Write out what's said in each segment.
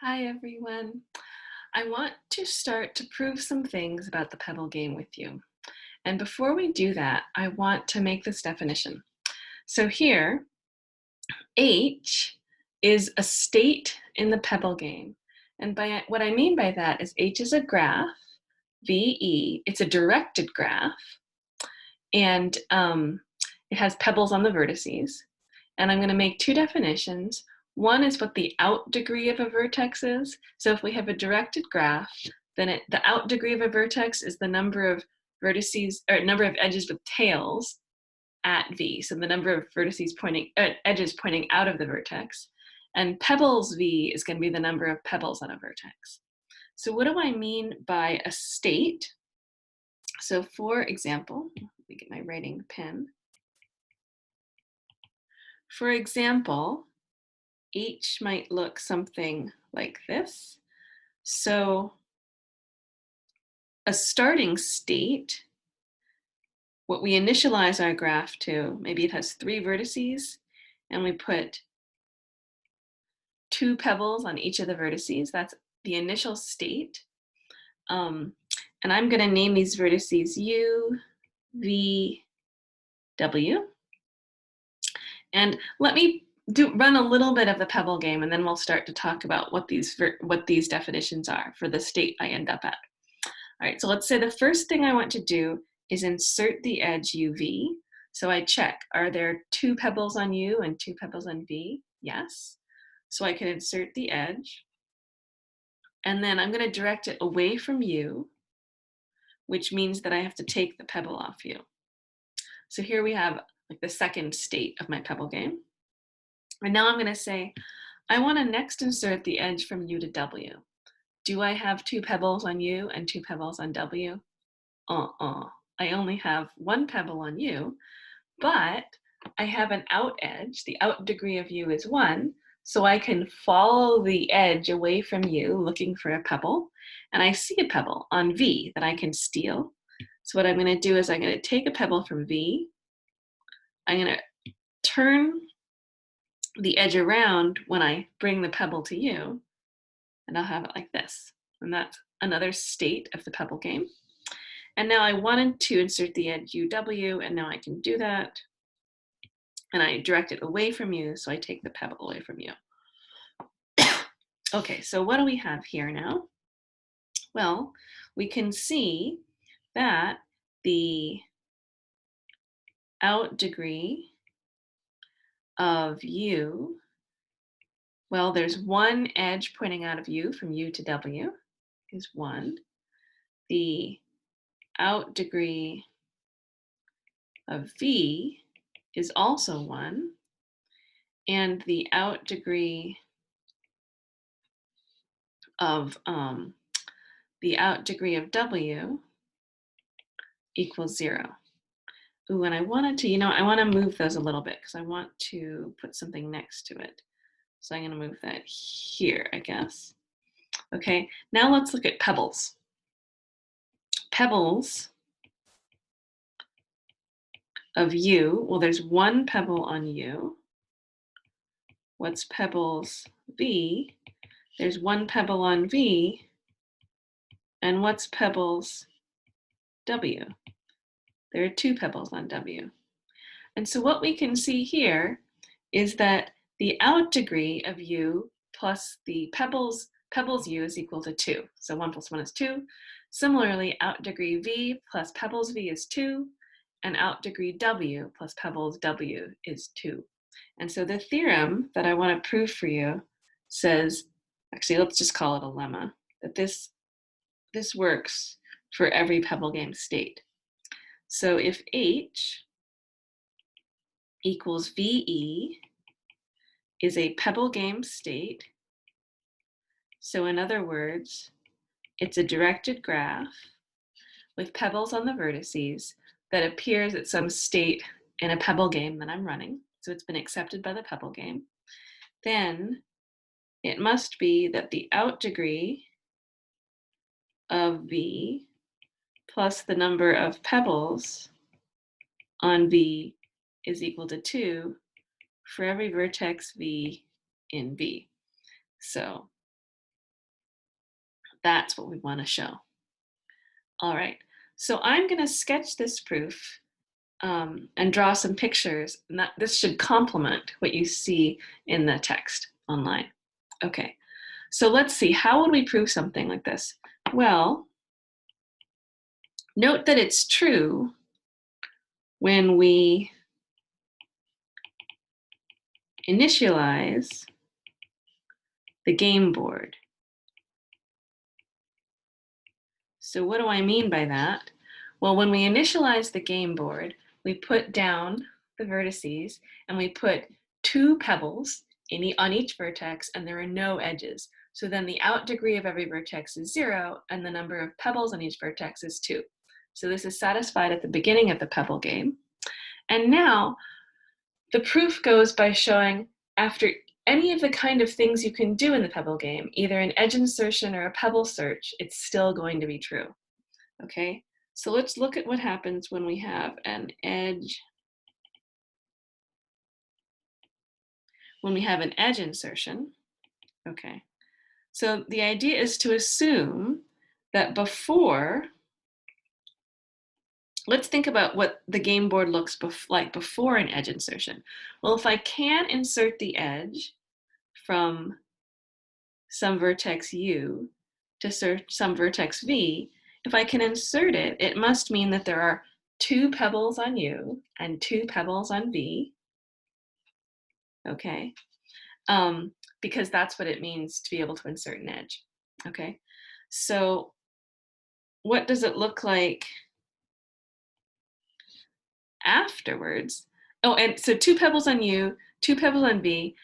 Hi everyone. I want to start to prove some things about the pebble game with you. And before we do that, I want to make this definition. So here, H is a state in the pebble game. And by what I mean by that is H is a graph, VE, it's a directed graph, and it has pebbles on the vertices. And I'm going to make two definitions. One is what the out degree of a vertex is. So if we have a directed graph, then the out degree of a vertex is the number of vertices or number of edges with tails at V. So the number of vertices pointing edges pointing out of the vertex. And pebblesv is going to be the number of pebbles on a vertex. So what do I mean by a state? So for example, let me get my writing pen. For example, H might look something like this. So a starting state, what we initialize our graph to, maybe it has 3 vertices, and we put 2 pebbles on each of the vertices. That's the initial state. And I'm going to name these vertices U, V, W. And let me run a little bit of the pebble game, and then we'll start to talk about what these definitions are for the state I end up at. All right, so let's say the first thing I want to do is insert the edge UV. So I check, are there 2 pebbles on U and 2 pebbles on V? Yes. So I can insert the edge. And then I'm going to direct it away from U, which means that I have to take the pebble off U. So here we have like the second state of my pebble game. And now I'm going to say, I want to next insert the edge from U to W. Do I have 2 pebbles on U and 2 pebbles on W? I only have 1 pebble on U, but I have an out edge. The out degree of U is 1, so I can follow the edge away from U looking for a pebble, and I see a pebble on V that I can steal. So what I'm going to do is I'm going to take a pebble from V. I'm going to turn the edge around when I bring the pebble to U, and I'll have it like this. And that's another state of the pebble game. And now I wanted to insert the edge UW, and now I can do that. And I direct it away from U, so I take the pebble away from U. Okay, so what do we have here now? Well, we can see that the out degree of U, well, there's 1 edge pointing out of U from U to W is 1. The out degree of V is also 1. And the out degree of W equals 0. Ooh, and I wanted to, I want to move those a little bit because I want to put something next to it. So I'm going to move that here, I guess. Okay, now let's look at pebbles. Pebbles of U, well, there's 1 pebble on U. What's pebbles V? There's 1 pebble on V. And what's pebbles W? There are 2 pebbles on W. And so what we can see here is that the out degree of U plus the pebbles U is equal to 2. So 1 plus 1 is 2. Similarly, out degree V plus pebbles V is 2, and out degree W plus pebbles W is 2. And so the theorem that I want to prove for you says, actually, let's just call it a lemma, that this works for every pebble game state. So if H equals VE is a pebble game state, so in other words, it's a directed graph with pebbles on the vertices that appears at some state in a pebble game that I'm running, so it's been accepted by the pebble game, then it must be that the out degree of V plus the number of pebbles on V is equal to 2 for every vertex V in V. So That's what we want to show. All right, so I'm going to sketch this proof and draw some pictures. And this should complement what you see in the text online. Okay, so let's see, how would we prove something like this? Well, note that it's true when we initialize the game board. So what do I mean by that? Well, when we initialize the game board, we put down the vertices and we put 2 pebbles on each vertex, and there are no edges. So then the out degree of every vertex is 0, and the number of pebbles on each vertex is 2. So this is satisfied at the beginning of the pebble game. And now the proof goes by showing after any of the kind of things you can do in the pebble game, either an edge insertion or a pebble search, it's still going to be true. Okay, so let's look at what happens when we have an edge, insertion. Okay, so the idea is to assume that before, let's think about what the game board looks like before an edge insertion. Well, if I can insert the edge from some vertex u to some vertex v, if I can insert it, it must mean that there are 2 pebbles on u and 2 pebbles on v. Okay, because that's what it means to be able to insert an edge. Okay, so what does it look like afterwards? Oh, and so 2 pebbles on u, 2 pebbles on v.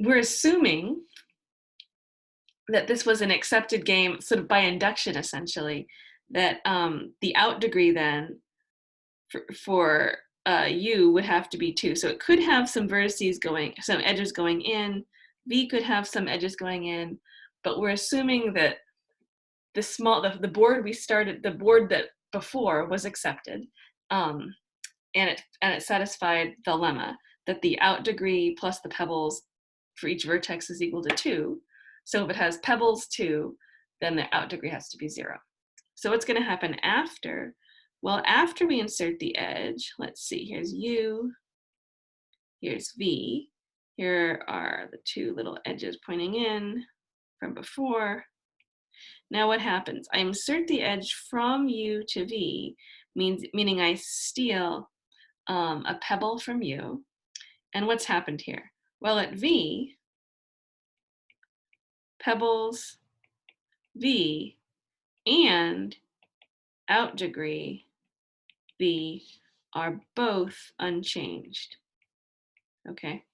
We're assuming that this was an accepted game sort of by induction, essentially, that the out degree then for u would have to be 2. So it could have some vertices going, some edges going in, v could have some edges going in, but we're assuming that the board we started, the board that before was accepted, and it satisfied the lemma that the out degree plus the pebbles for each vertex is equal to 2. So if it has pebbles 2, then the out degree has to be 0. So what's going to happen after? Well, after we insert the edge, let's see, here's u, here's v. Here are the 2 little edges pointing in from before. Now what happens? I insert the edge from u to v, meaning I steal a pebble from u. And what's happened here? Well, at v, pebbles v and out degree v are both unchanged. Okay.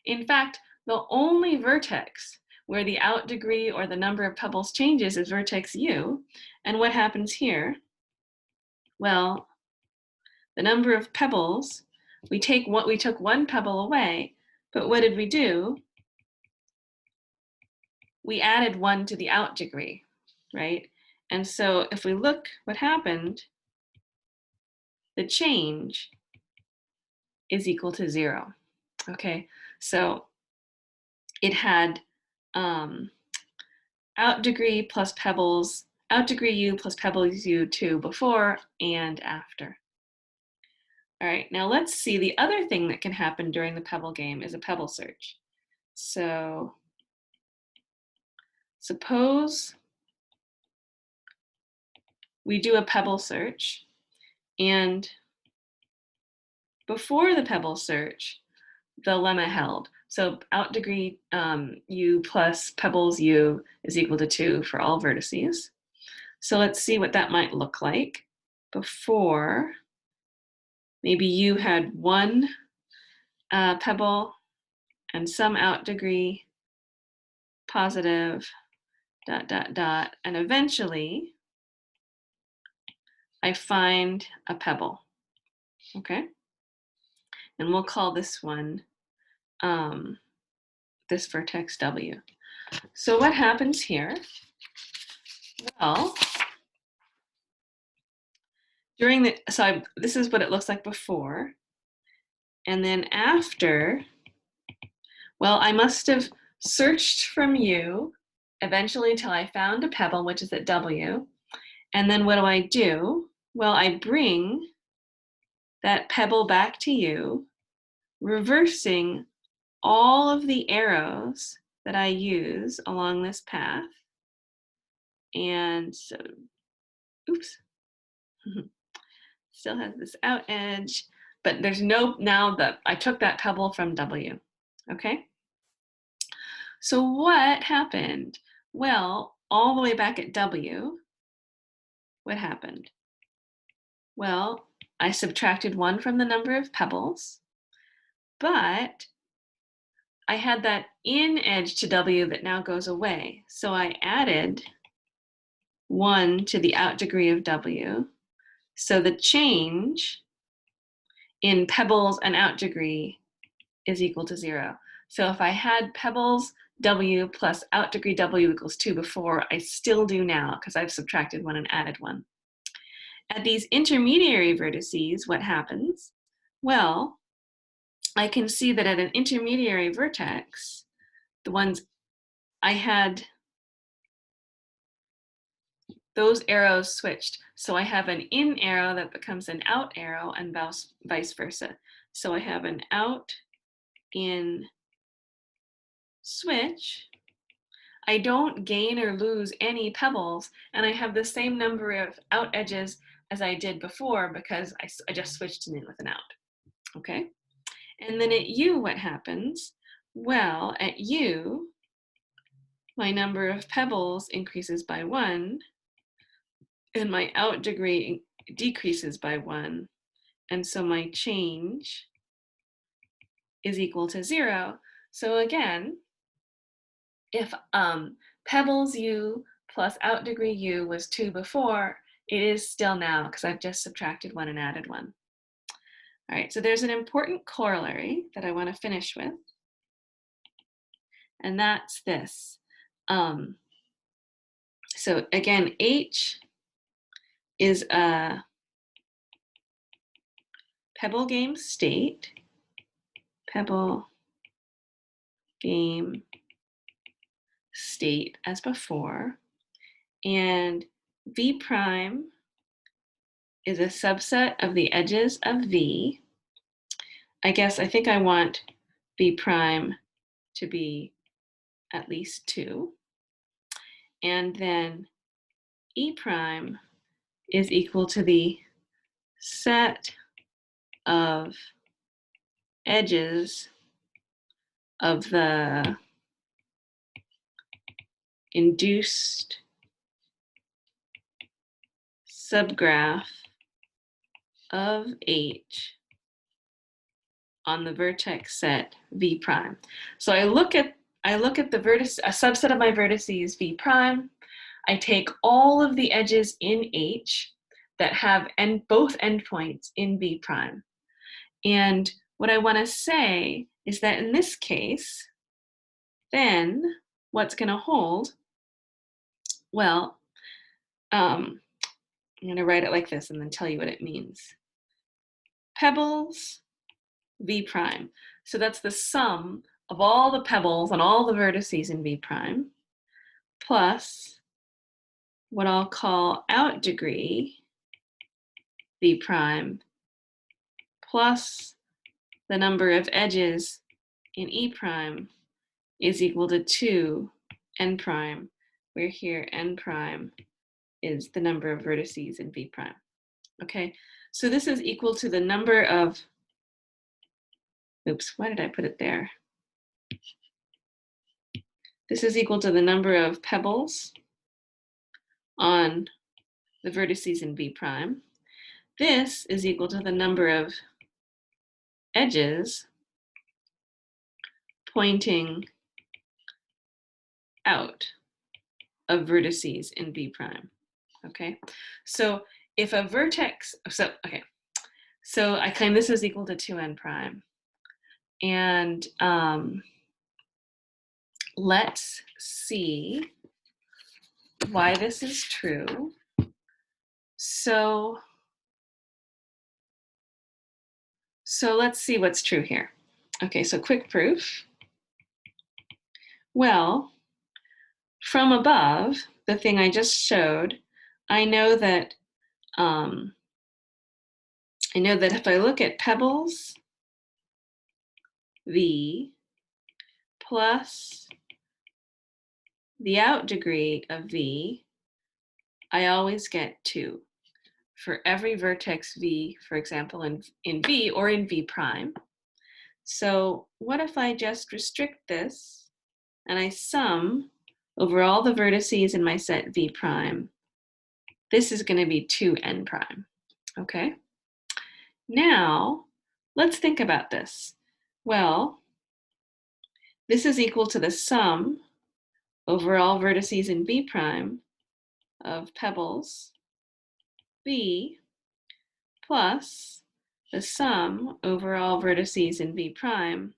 In fact, the only vertex where the out degree or the number of pebbles changes is vertex u. And what happens here? Well, the number of pebbles, we took 1 pebble away, but what did we do? We added 1 to the out degree, right? And so if we look what happened, the change is equal to 0. Okay, so it had out degree plus pebbles, out degree u plus pebbles u2 before and after. All right, now let's see, the other thing that can happen during the pebble game is a pebble search. So suppose we do a pebble search, and before the pebble search, the lemma held. So out degree u plus pebbles u is equal to 2 for all vertices. So let's see what that might look like. Before, maybe u had 1 pebble and some out degree, positive, ... and eventually I find a pebble, okay? And we'll call this one, this vertex w. So what happens here? Well, this is what it looks like before. And then after, well, I must have searched from u eventually till I found a pebble, which is at W. And then what do? Well, I bring that pebble back to U, reversing all of the arrows that I use along this path. And so, oops, still has this out edge, but there's no, now that I took that pebble from W, okay? So what happened? Well, all the way back at W, what happened? Well, I subtracted 1 from the number of pebbles, but I had that in edge to W that now goes away. So I added 1 to the out degree of W. So the change in pebbles and out degree is equal to 0. So if I had pebbles W plus out degree W equals 2 before, I still do now because I've subtracted 1 and added 1. At these intermediary vertices, what happens? Well, I can see that at an intermediary vertex, the ones I had, those arrows switched. So I have an in arrow that becomes an out arrow and vice versa. So I have an out, in, switch. I don't gain or lose any pebbles, and I have the same number of out edges as I did before because I just switched an in with an out, okay? And then at U, what happens? Well, at U, my number of pebbles increases by 1, and my out degree decreases by 1, and so my change is equal to 0. So again, if pebbles U plus out degree U was 2 before, it is still now because I've just subtracted 1 and added 1. All right, so there's an important corollary that I want to finish with, and that's this. So again, H is a pebble game state, pebble game state as before, and V prime is a subset of the edges of V. I think I want V prime to be at least 2. And then E prime is equal to the set of edges of the induced subgraph of H on the vertex set V prime. So I look at the vertex, a subset of my vertices V prime. I take all of the edges in H that have both endpoints in V prime. And what I want to say is that in this case, then what's going to hold? Well, I'm going to write it like this and then tell you what it means. Pebbles V prime. So that's the sum of all the pebbles on all the vertices in V prime, plus what I'll call out degree V prime, plus the number of edges in E prime is equal to 2 n prime, where here n prime is the number of vertices in V prime. Okay, so this is equal to the number of, oops, why did I put it there? This is equal to the number of pebbles on the vertices in V prime. This is equal to the number of edges pointing out of vertices in V prime. Okay, so if a vertex, so I claim this is equal to 2n prime. And let's see why this is true. So let's see what's true here. Okay, so quick proof. Well, from above, the thing I just showed, I know that if I look at pebbles v plus the out degree of v, I always get 2 for every vertex v, for example, in v or in v prime. So what if I just restrict this and I sum over all the vertices in my set v prime? This is going to be 2n prime, okay? Now, let's think about this. Well, this is equal to the sum over all vertices in v prime of pebbles v plus the sum over all vertices in v prime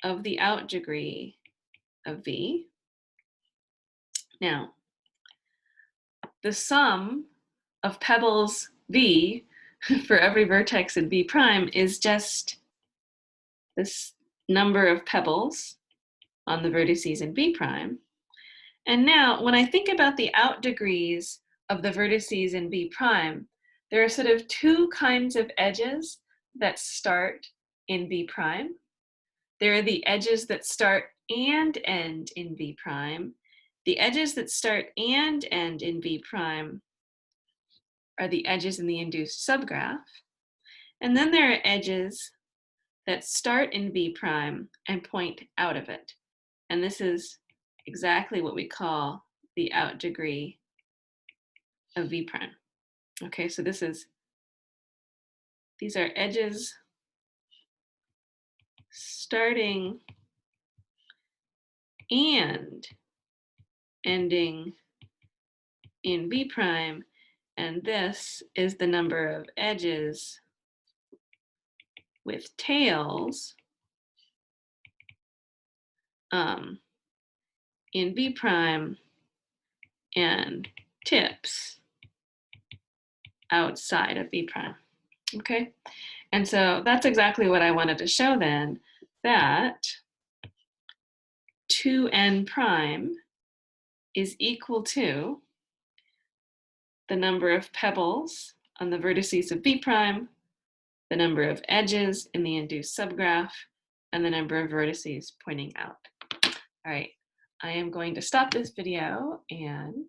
of the out degree of v. Now, the sum of pebbles v for every vertex in v prime is just this number of pebbles on the vertices in v prime. And now, when I think about the out degrees of the vertices in v prime, there are sort of 2 kinds of edges that start in v prime. There are the edges that start and end in v prime. The edges that start and end in v prime are the edges in the induced subgraph. And then there are edges that start in v prime and point out of it. And this is exactly what we call the out degree of v prime. Okay, so these are edges starting and ending in v prime, and this is the number of edges with tails in v prime and tips outside of v prime. Okay, and so that's exactly what I wanted to show then, that 2n prime is equal to the number of pebbles on the vertices of v prime, the number of edges in the induced subgraph, and the number of vertices pointing out. All right, I am going to stop this video and